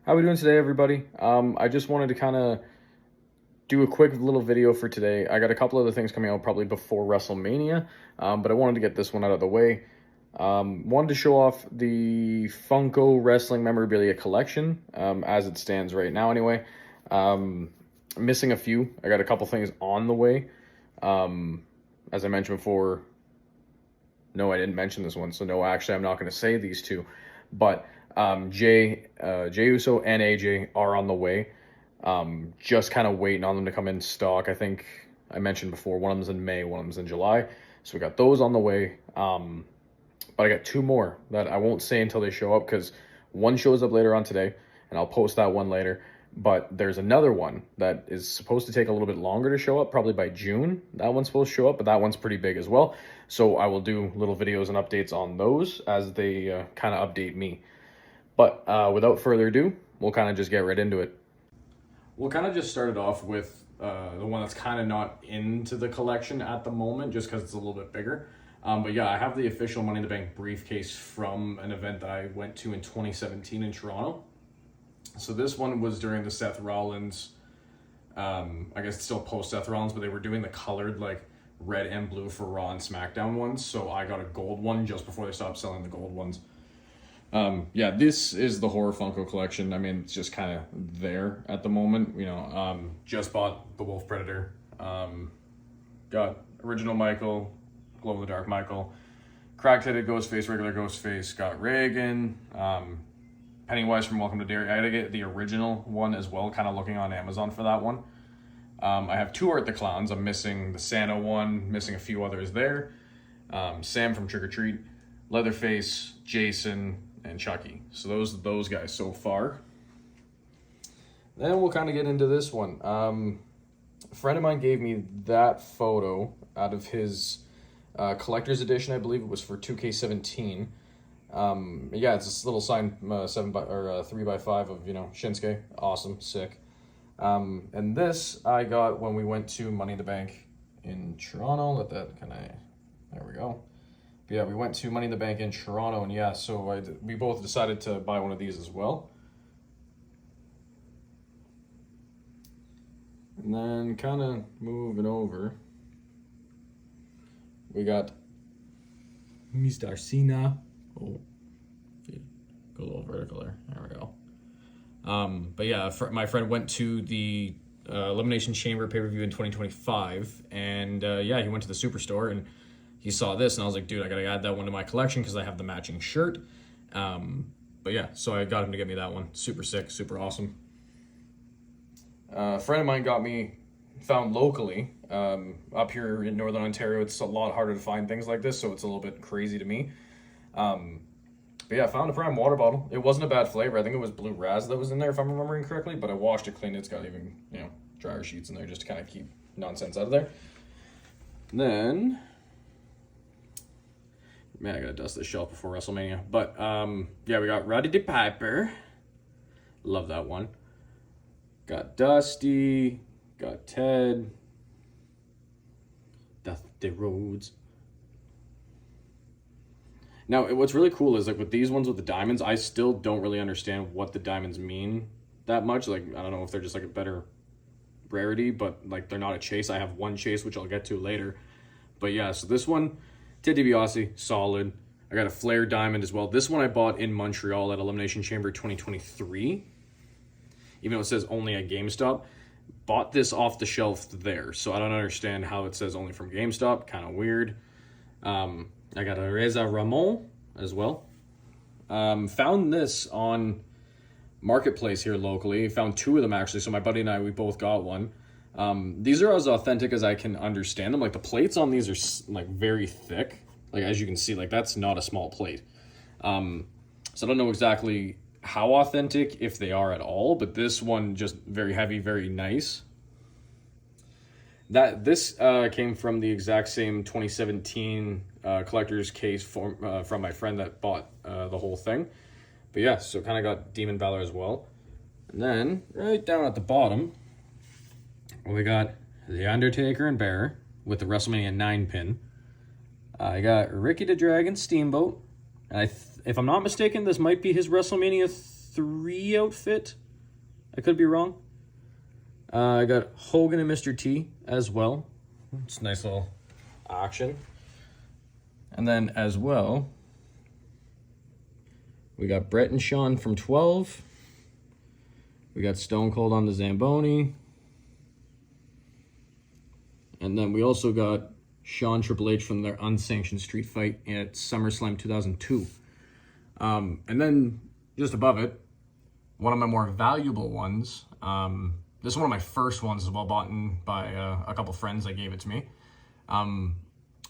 How we doing today, everybody? I just wanted to kind of do a quick little video for today. I got a couple other things coming out probably before WrestleMania, but I wanted to get this one out of the way. Wanted to show off the Funko Wrestling Memorabilia Collection, as it stands right now anyway. Missing a few. I got a couple things on the way. As I mentioned before, no, I didn't mention this one, so no, actually I'm not going to say these two, but Jey Uso and AJ are on the way. Just kind of waiting on them to come in stock. I think I mentioned before, one of them's in May, one of them's in July. So we got those on the way. But I got two more that I won't say until they show up, because one shows up later on today, and I'll post that one later. But there's another one that is supposed to take a little bit longer to show up, probably by June. That one's supposed to show up, but that one's pretty big as well. So I will do little videos and updates on those as they kind of update me. But without further ado, we'll kind of just get right into it. We'll kind of just start it off with the one that's kind of not into the collection at the moment, just because it's a little bit bigger. But yeah, I have the official Money in the Bank briefcase from an event that I went to in 2017 in Toronto. So this one was during the Seth Rollins, I guess it's still post Seth Rollins, but they were doing the colored like red and blue for Raw and SmackDown ones. So I got a gold one just before they stopped selling the gold ones. Yeah, this is the Horror Funko collection. I mean, it's just kind of there at the moment, you know. Just bought the Wolf Predator. Got original Michael, Glow in the Dark Michael, cracked-headed Ghostface, regular Ghostface, got Reagan, Pennywise from Welcome to Derry. I had to get the original one as well, kind of looking on Amazon for that one. I have two Art the Clowns. I'm missing the Santa one, missing a few others there. Sam from Trick or Treat, Leatherface, Jason, and Chucky. So those guys so far. Then we'll kind of get into this one. A friend of mine gave me that photo out of his collector's edition. I believe it was for 2K17. Yeah, it's this little signed 3x5 of, you know, Shinsuke. Awesome, sick. And this I got when we went to Money in the Bank in Toronto. Let that kind of, there we go. But yeah, we went to Money in the Bank in Toronto, and yeah, so we both decided to buy one of these as well. And then kind of moving over, we got Mr. Cena. Oh, go a little vertical there. There we go. But yeah, my friend went to the Elimination Chamber pay-per-view in 2025, and yeah, he went to the Superstore and he saw this, and I was like, dude, I gotta add that one to my collection because I have the matching shirt. But yeah, so I got him to get me that one. Super sick, super awesome. A friend of mine found locally, up here in Northern Ontario. It's a lot harder to find things like this, so it's a little bit crazy to me. But yeah, I found a Prime water bottle. It wasn't a bad flavor. I think it was Blue Raz that was in there, if I'm remembering correctly, but I washed it clean. It's got even, you know, dryer sheets in there just to kind of keep nonsense out of there. And then, man, I gotta dust this shelf before WrestleMania. But yeah, we got Roddy Piper. Love that one. Got Dusty. Got Ted. Dusty Rhodes. Now, what's really cool is, like, with these ones with the diamonds, I still don't really understand what the diamonds mean that much. Like, I don't know if they're just, like, a better rarity, but, like, they're not a chase. I have one chase, which I'll get to later. But, yeah, so this one, Ted DiBiase, solid. I got a Flair diamond as well. This one I bought in Montreal at Elimination Chamber 2023. Even though it says only at GameStop. Bought this off the shelf there. So I don't understand how it says only from GameStop. Kind of weird. I got a Reza Ramon as well. Found this on Marketplace here locally. Found two of them, actually. So my buddy and I, we both got one. These are as authentic as I can understand them. Like, the plates on these are, like, very thick. Like, as you can see, like, that's not a small plate. So I don't know exactly how authentic, if they are at all. But this one, just very heavy, very nice. This came from the exact same 2017 collector's case from my friend that bought the whole thing. But yeah, so kind of got Demon Valor as well. And then right down at the bottom, we got The Undertaker and Bearer with the WrestleMania 9 pin. I got Ricky the Dragon Steamboat. And if I'm not mistaken, this might be his WrestleMania 3 outfit. I could be wrong. I got Hogan and Mr. T as well. It's a nice little action. And then as well, we got Brett and Sean from 12. We got Stone Cold on the Zamboni. And then we also got Shawn Triple H from their unsanctioned street fight at SummerSlam 2002. And then just above it, one of my more valuable ones. This is one of my first ones as well, bought by a couple friends that gave it to me. I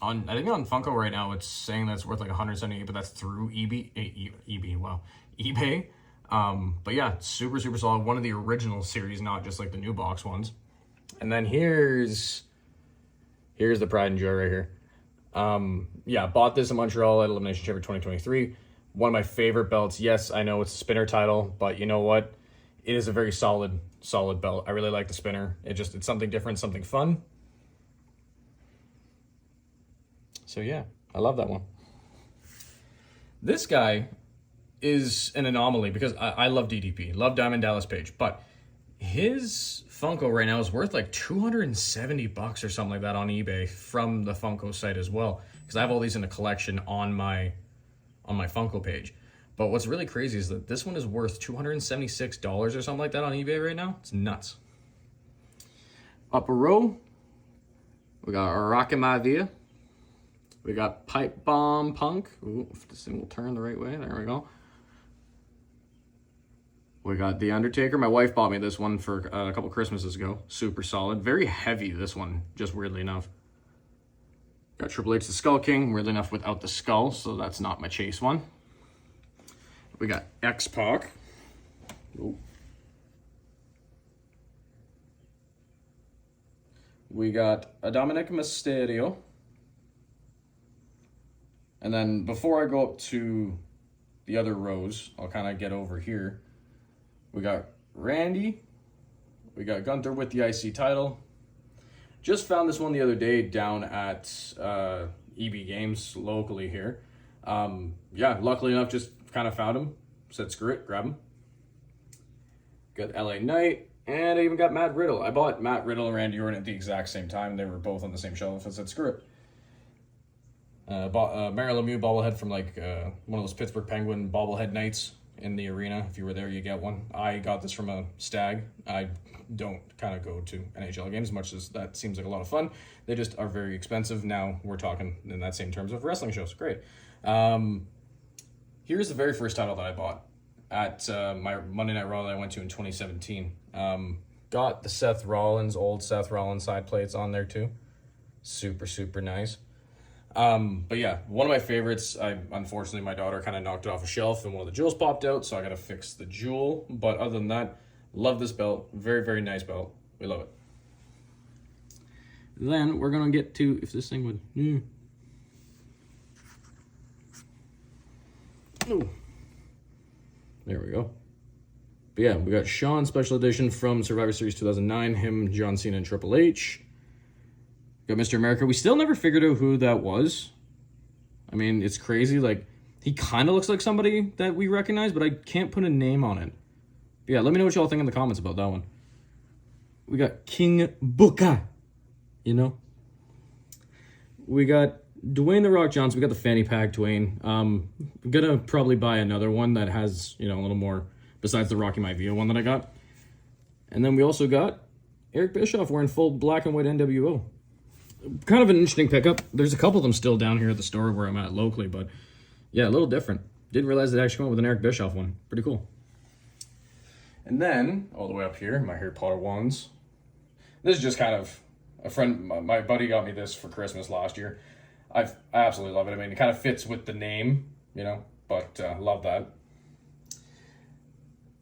think on Funko right now, it's saying that it's worth like $178, but that's through eBay. But yeah, super solid. One of the original series, not just like the new box ones. And then here's the pride and joy right here. Yeah, bought this in Montreal at Elimination Chamber 2023. One of my favorite belts. Yes, I know it's a spinner title, but you know what? It is a very solid belt. I really like the spinner. It's something different, something fun. So yeah, I love that one. This guy is an anomaly because I love DDP, love Diamond Dallas Page, but his Funko right now is worth like $270 or something like that on eBay from the Funko site as well, because I have all these in a collection on my Funko page. But what's really crazy is that this one is worth $276 or something like that on eBay right now. It's nuts. Upper row, we got Rocket Maivia. We got Pipe Bomb Punk. Ooh, if this thing will turn the right way. There we go. We got The Undertaker. My wife bought me this one for a couple Christmases ago. Super solid. Very heavy, this one, just weirdly enough. Got Triple H the Skull King. Weirdly enough, without the skull, so that's not my chase one. We got X-Pac. Ooh. We got a Dominic Mysterio. And then before I go up to the other rows, I'll kind of get over here. We got Randy. We got Gunther with the IC title. Just found this one the other day down at EB Games locally here. Yeah, luckily enough, just kind of found him. Said screw it, grab him. Got LA Knight. And I even got Matt Riddle. I bought Matt Riddle and Randy Orton at the exact same time. They were both on the same shelf. I said screw it. Bought Mario Lemieux bobblehead from like one of those Pittsburgh Penguin bobblehead nights in the arena. If you were there, you get one. I got this from a stag. I don't kind of go to NHL games, much as that seems like a lot of fun. They just are very expensive. Now we're talking in that same terms of wrestling shows. Great. Here's the very first title that I bought at my Monday Night Raw that I went to in 2017. Got the old Seth Rollins side plates on there too. Super nice. But yeah, one of my favorites. Unfortunately, my daughter kind of knocked it off a shelf and one of the jewels popped out, so I got to fix the jewel. But other than that, love this belt. Very nice belt. We love it. Then we're going to get to, if this thing would... Ooh. There we go. But yeah, we got Shawn Special Edition from Survivor Series 2009. Him, John Cena, and Triple H. Got Mr. America. We still never figured out who that was. I mean, it's crazy. Like, he kind of looks like somebody that we recognize, but I can't put a name on it. But yeah, let me know what y'all think in the comments about that one. We got King Booker. You know? We got Dwayne The Rock Johnson. We got the fanny pack Dwayne. I'm gonna probably buy another one that has, you know, a little more besides the Rocky Maivia one that I got. And then we also got Eric Bischoff wearing full black and white NWO. Kind of an interesting pickup. There's a couple of them still down here at the store where I'm at locally, but yeah, a little different. Didn't realize it actually went with an Eric Bischoff one. Pretty cool. And then, all the way up here, my Harry Potter ones. This is just kind of a friend, my buddy got me this for Christmas last year. I absolutely love it. I mean, it kind of fits with the name, you know, but love that.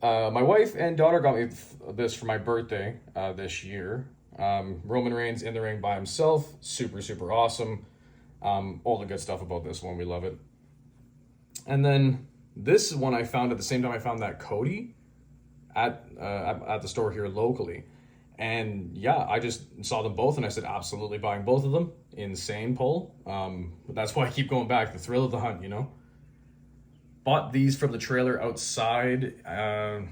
My wife and daughter got me this for my birthday this year. Roman Reigns in the ring by himself. Super awesome. All the good stuff about this one. We love it. And then this one I found at the same time I found that Cody at the store here locally. And yeah, I just saw them both and I said absolutely buying both of them. Insane pull. That's why I keep going back. The thrill of the hunt, you know? Bought these from the trailer outside in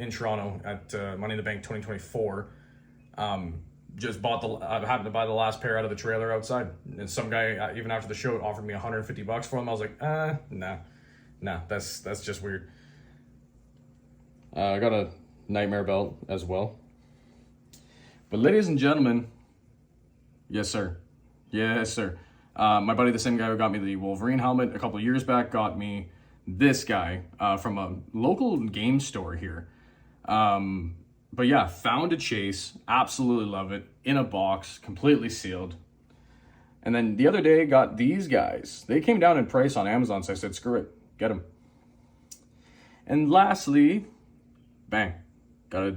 Toronto at Money in the Bank 2024. Just I happened to buy the last pair out of the trailer outside, and some guy even after the show offered me $150 for them. I was like, nah, that's just weird. I got a Nightmare belt as well. But ladies and gentlemen, yes sir, my buddy, the same guy who got me the Wolverine helmet a couple of years back, got me this guy from a local game store here. But yeah, found a chase, absolutely love it, in a box, completely sealed. And then the other day, got these guys. They came down in price on Amazon, so I said, screw it, get them. And lastly, bang, I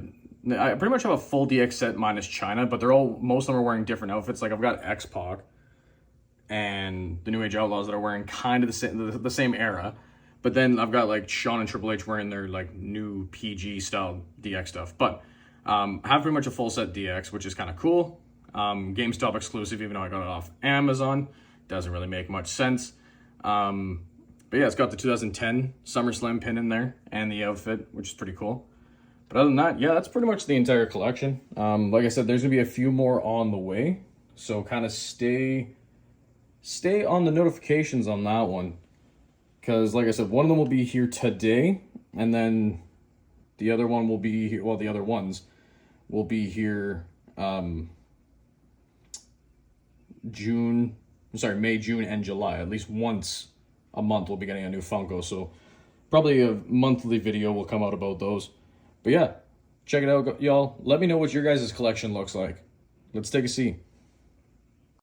pretty much have a full DX set minus China, but most of them are wearing different outfits. Like I've got X-Pac and the New Age Outlaws that are wearing kind of the same era. But then I've got like Shawn and Triple H wearing their like new PG style DX stuff. But I have pretty much a full set DX, which is kind of cool. GameStop exclusive, even though I got it off Amazon. Doesn't really make much sense. But yeah, it's got the 2010 SummerSlam pin in there and the outfit, which is pretty cool. But other than that, yeah, that's pretty much the entire collection. Like I said, there's gonna be a few more on the way. So kind of stay on the notifications on that one. Because, like I said, one of them will be here today, and then the other one will be here. Well, the other ones will be here May, June, and July. At least once a month we'll be getting a new Funko. So probably a monthly video will come out about those. But yeah, check it out, y'all. Let me know what your guys' collection looks like. Let's take a see.